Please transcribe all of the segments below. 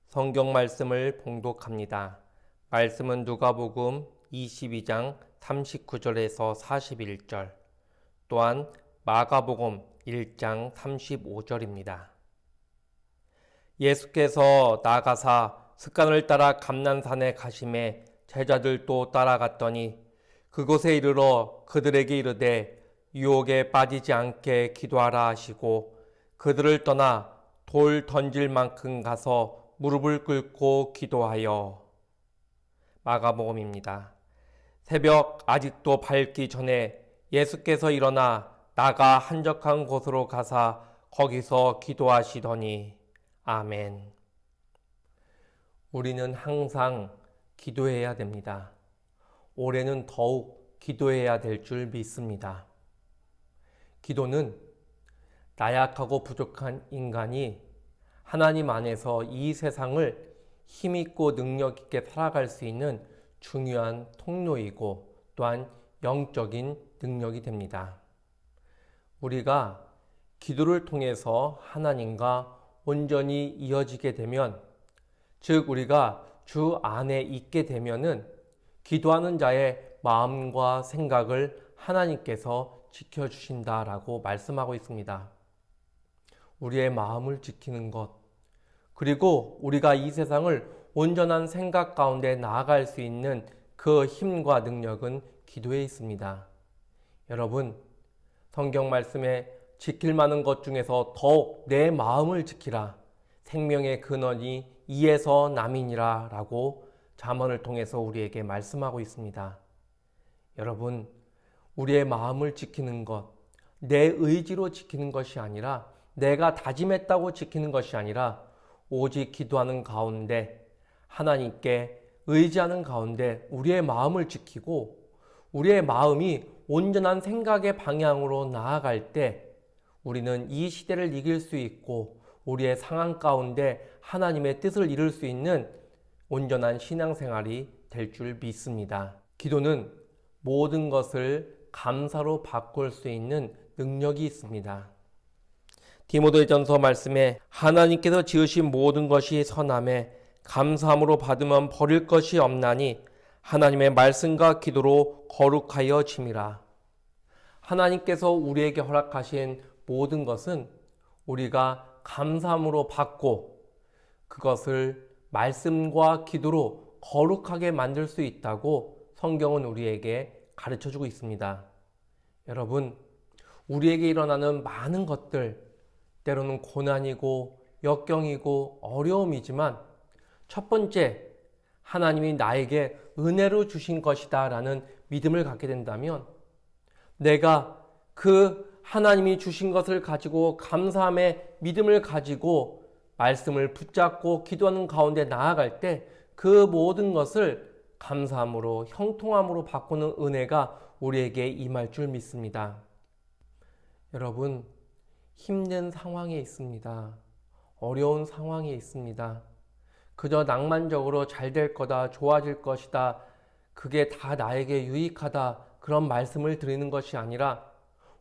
성경 말씀을 봉독합니다. 말씀은 누가복음 22장 39절에서 41절, 또한 마가복음 1장 35절입니다. 예수께서 나가사 습관을 따라 감난산에 가심에 제자들도 따라갔더니 그곳에 이르러 그들에게 이르되 유혹에 빠지지 않게 기도하라 하시고 그들을 떠나 돌 던질 만큼 가서 무릎을 꿇고 기도하여. 마가복음입니다. 새벽 아직도 밝기 전에 예수께서 일어나 나가 한적한 곳으로 가사 거기서 기도하시더니. 아멘. 우리는 항상 기도해야 됩니다. 올해는 더욱 기도해야 될 줄 믿습니다. 기도는 나약하고 부족한 인간이 하나님 안에서 이 세상을 힘있고 능력있게 살아갈 수 있는 중요한 통로이고 또한 영적인 능력이 됩니다. 우리가 기도를 통해서 하나님과 온전히 이어지게 되면, 즉 우리가 주 안에 있게 되면은 기도하는 자의 마음과 생각을 하나님께서 지켜주신다라고 말씀하고 있습니다. 우리의 마음을 지키는 것, 그리고 우리가 이 세상을 온전한 생각 가운데 나아갈 수 있는 그 힘과 능력은 기도에 있습니다. 여러분, 성경 말씀에 지킬 만한 것 중에서 더욱 내 마음을 지키라. 생명의 근원이 이에서 남이니라 라고 잠언을 통해서 우리에게 말씀하고 있습니다. 여러분, 우리의 마음을 지키는 것, 내 의지로 지키는 것이 아니라, 내가 다짐했다고 지키는 것이 아니라 오직 기도하는 가운데, 하나님께 의지하는 가운데 우리의 마음을 지키고 우리의 마음이 온전한 생각의 방향으로 나아갈 때 우리는 이 시대를 이길 수 있고 우리의 상황 가운데 하나님의 뜻을 이룰 수 있는 온전한 신앙생활이 될 줄 믿습니다. 기도는 모든 것을 감사로 바꿀 수 있는 능력이 있습니다. 디모데전서 말씀에 하나님께서 지으신 모든 것이 선함에 감사함으로 받으면 버릴 것이 없나니 하나님의 말씀과 기도로 거룩하여 짐이라. 하나님께서 우리에게 허락하신 모든 것은 우리가 감사함으로 받고 그것을 말씀과 기도로 거룩하게 만들 수 있다고 성경은 우리에게 가르쳐주고 있습니다. 여러분, 우리에게 일어나는 많은 것들, 때로는 고난이고 역경이고 어려움이지만 첫 번째, 하나님이 나에게 은혜로 주신 것이다 라는 믿음을 갖게 된다면, 내가 그 하나님이 주신 것을 가지고 감사함의 믿음을 가지고 말씀을 붙잡고 기도하는 가운데 나아갈 때 그 모든 것을 감사함으로 형통함으로 바꾸는 은혜가 우리에게 임할 줄 믿습니다. 여러분, 힘든 상황에 있습니다. 어려운 상황에 있습니다. 그저 낭만적으로 잘 될 거다, 좋아질 것이다, 그게 다 나에게 유익하다, 그런 말씀을 드리는 것이 아니라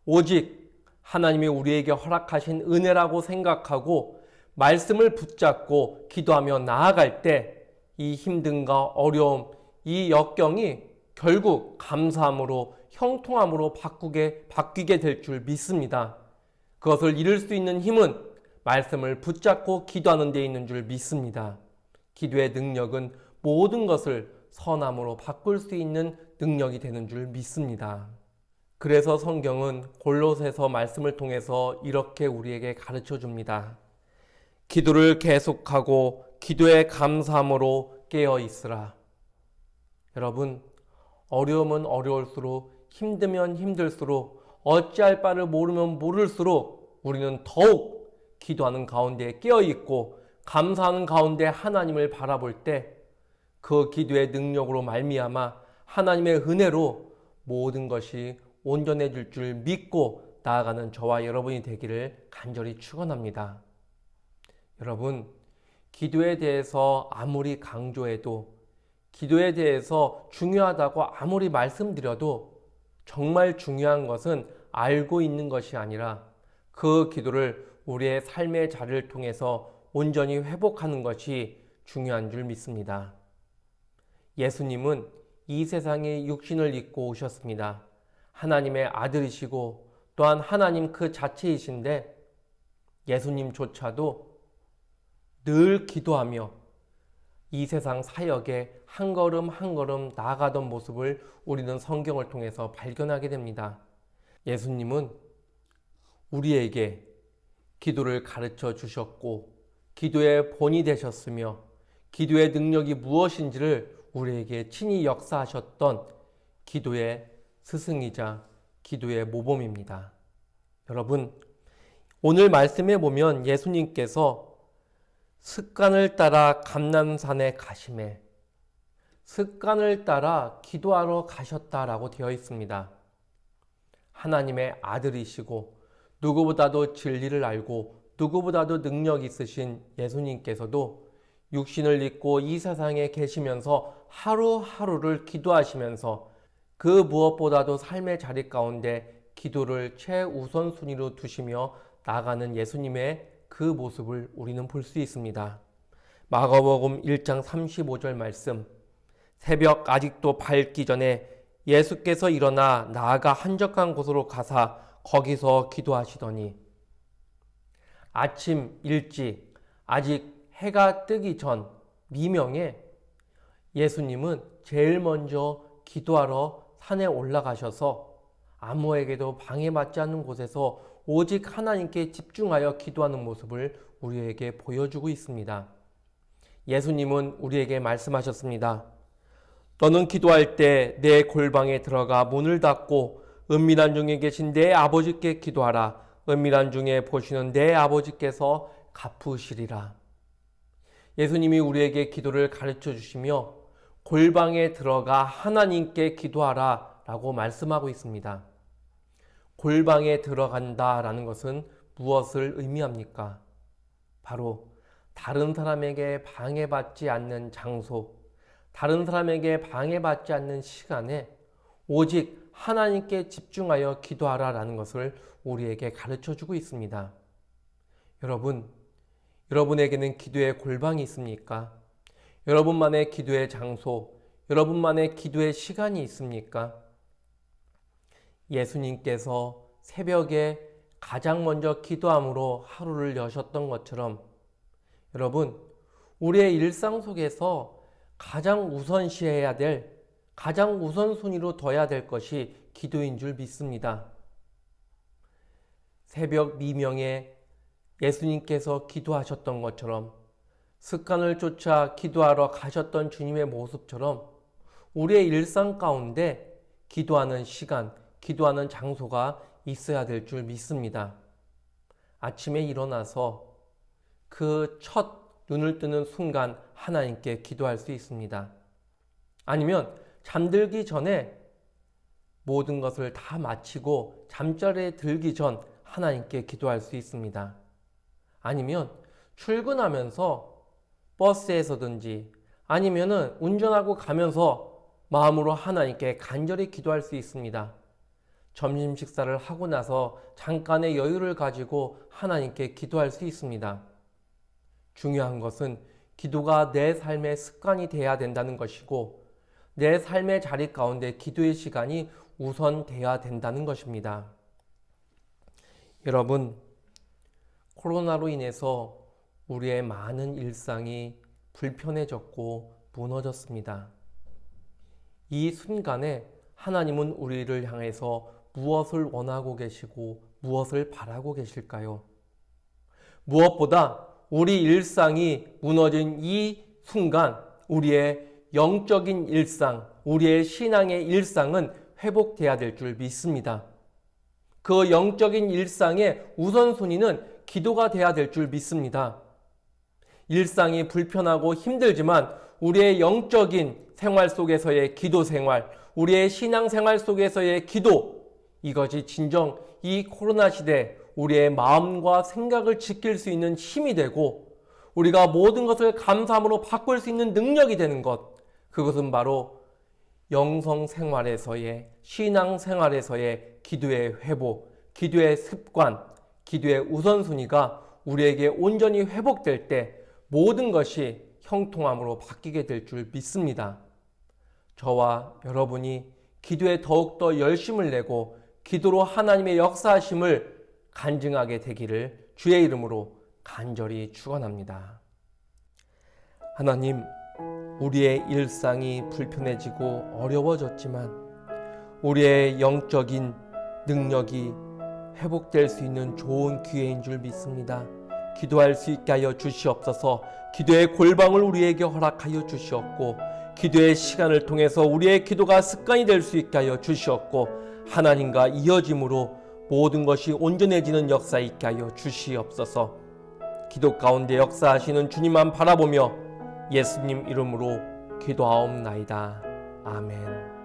오직 하나님이 우리에게 허락하신 은혜라고 생각하고 말씀을 붙잡고 기도하며 나아갈 때 이 힘듦과 어려움, 이 역경이 결국 감사함으로 형통함으로 바뀌게 될 줄 믿습니다. 그것을 이룰 수 있는 힘은 말씀을 붙잡고 기도하는 데 있는 줄 믿습니다. 기도의 능력은 모든 것을 선함으로 바꿀 수 있는 능력이 되는 줄 믿습니다. 그래서 성경은 골로새서 말씀을 통해서 이렇게 우리에게 가르쳐 줍니다. 기도를 계속하고 기도에 감사함으로 깨어 있으라. 여러분, 어려우면 어려울수록, 힘들면 힘들수록, 어찌할 바를 모르면 모를수록 우리는 더욱 기도하는 가운데 깨어있고 감사하는 가운데 하나님을 바라볼 때 그 기도의 능력으로 말미암아 하나님의 은혜로 모든 것이 온전해질 줄 믿고 나아가는 저와 여러분이 되기를 간절히 축원합니다. 여러분, 기도에 대해서 아무리 강조해도, 기도에 대해서 중요하다고 아무리 말씀드려도 정말 중요한 것은 알고 있는 것이 아니라 그 기도를 우리의 삶의 자리를 통해서 온전히 회복하는 것이 중요한 줄 믿습니다. 예수님은 이 세상에 육신을 입고 오셨습니다. 하나님의 아들이시고 또한 하나님 그 자체이신데 예수님조차도 늘 기도하며 이 세상 사역에 한 걸음 한 걸음 나아가던 모습을 우리는 성경을 통해서 발견하게 됩니다. 예수님은 우리에게 기도를 가르쳐 주셨고 기도의 본이 되셨으며 기도의 능력이 무엇인지를 우리에게 친히 역사하셨던 기도의 스승이자 기도의 모범입니다. 여러분, 오늘 말씀에 보면 예수님께서 습관을 따라 감람산에 가심에 습관을 따라 기도하러 가셨다라고 되어 있습니다. 하나님의 아들이시고 누구보다도 진리를 알고 누구보다도 능력 있으신 예수님께서도 육신을 입고 이 세상에 계시면서 하루하루를 기도하시면서 그 무엇보다도 삶의 자리 가운데 기도를 최우선순위로 두시며 나가는 예수님의 그 모습을 우리는 볼 수 있습니다. 마가복음 1장 35절 말씀, 새벽 아직도 밝기 전에 예수께서 일어나 나아가 한적한 곳으로 가사 거기서 기도하시더니 아침 일찍 아직 해가 뜨기 전 미명에 예수님은 제일 먼저 기도하러 산에 올라가셔서 아무에게도 방해받지 않는 곳에서 오직 하나님께 집중하여 기도하는 모습을 우리에게 보여주고 있습니다. 예수님은 우리에게 말씀하셨습니다. 너는 기도할 때 내 골방에 들어가 문을 닫고 은밀한 중에 계신 내 아버지께 기도하라. 은밀한 중에 보시는 내 아버지께서 갚으시리라. 예수님이 우리에게 기도를 가르쳐 주시며 골방에 들어가 하나님께 기도하라 라고 말씀하고 있습니다. 골방에 들어간다라는 것은 무엇을 의미합니까? 바로 다른 사람에게 방해받지 않는 장소, 다른 사람에게 방해받지 않는 시간에 오직 하나님께 집중하여 기도하라라는 것을 우리에게 가르쳐주고 있습니다. 여러분, 여러분에게는 기도의 골방이 있습니까? 여러분만의 기도의 장소, 여러분만의 기도의 시간이 있습니까? 예수님께서 새벽에 가장 먼저 기도함으로 하루를 여셨던 것처럼 여러분, 우리의 일상 속에서 가장 우선시해야 될, 가장 우선순위로 둬야 될 것이 기도인 줄 믿습니다. 새벽 미명에 예수님께서 기도하셨던 것처럼 습관을 쫓아 기도하러 가셨던 주님의 모습처럼 우리의 일상 가운데 기도하는 시간, 기도하는 장소가 있어야 될 줄 믿습니다. 아침에 일어나서 그 첫 눈을 뜨는 순간 하나님께 기도할 수 있습니다. 아니면 잠들기 전에 모든 것을 다 마치고 잠자리에 들기 전 하나님께 기도할 수 있습니다. 아니면 출근하면서 버스에서든지 아니면은 운전하고 가면서 마음으로 하나님께 간절히 기도할 수 있습니다. 점심 식사를 하고 나서 잠깐의 여유를 가지고 하나님께 기도할 수 있습니다. 중요한 것은 기도가 내 삶의 습관이 되어야 된다는 것이고 내 삶의 자리 가운데 기도의 시간이 우선되어야 된다는 것입니다. 여러분, 코로나로 인해서 우리의 많은 일상이 불편해졌고 무너졌습니다. 이 순간에 하나님은 우리를 향해서 무엇을 원하고 계시고 무엇을 바라고 계실까요? 무엇보다 우리 일상이 무너진 이 순간 우리의 영적인 일상, 우리의 신앙의 일상은 회복돼야 될 줄 믿습니다. 그 영적인 일상의 우선순위는 기도가 돼야 될 줄 믿습니다. 일상이 불편하고 힘들지만 우리의 영적인 생활 속에서의 기도 생활, 우리의 신앙 생활 속에서의 기도, 이것이 진정 이 코로나 시대 우리의 마음과 생각을 지킬 수 있는 힘이 되고 우리가 모든 것을 감사함으로 바꿀 수 있는 능력이 되는 것, 그것은 바로 영성 생활에서의, 신앙 생활에서의 기도의 회복, 기도의 습관, 기도의 우선순위가 우리에게 온전히 회복될 때 모든 것이 형통함으로 바뀌게 될 줄 믿습니다. 저와 여러분이 기도에 더욱더 열심을 내고 기도로 하나님의 역사하심을 간증하게 되기를 주의 이름으로 간절히 축원합니다. 하나님, 우리의 일상이 불편해지고 어려워졌지만 우리의 영적인 능력이 회복될 수 있는 좋은 기회인 줄 믿습니다. 기도할 수 있게 하여 주시옵소서. 기도의 골방을 우리에게 허락하여 주시옵고 기도의 시간을 통해서 우리의 기도가 습관이 될 수 있게 하여 주시옵고 하나님과 이어짐으로 모든 것이 온전해지는 역사 있게 하여 주시옵소서. 기도 가운데 역사하시는 주님만 바라보며 예수님 이름으로 기도하옵나이다. 아멘.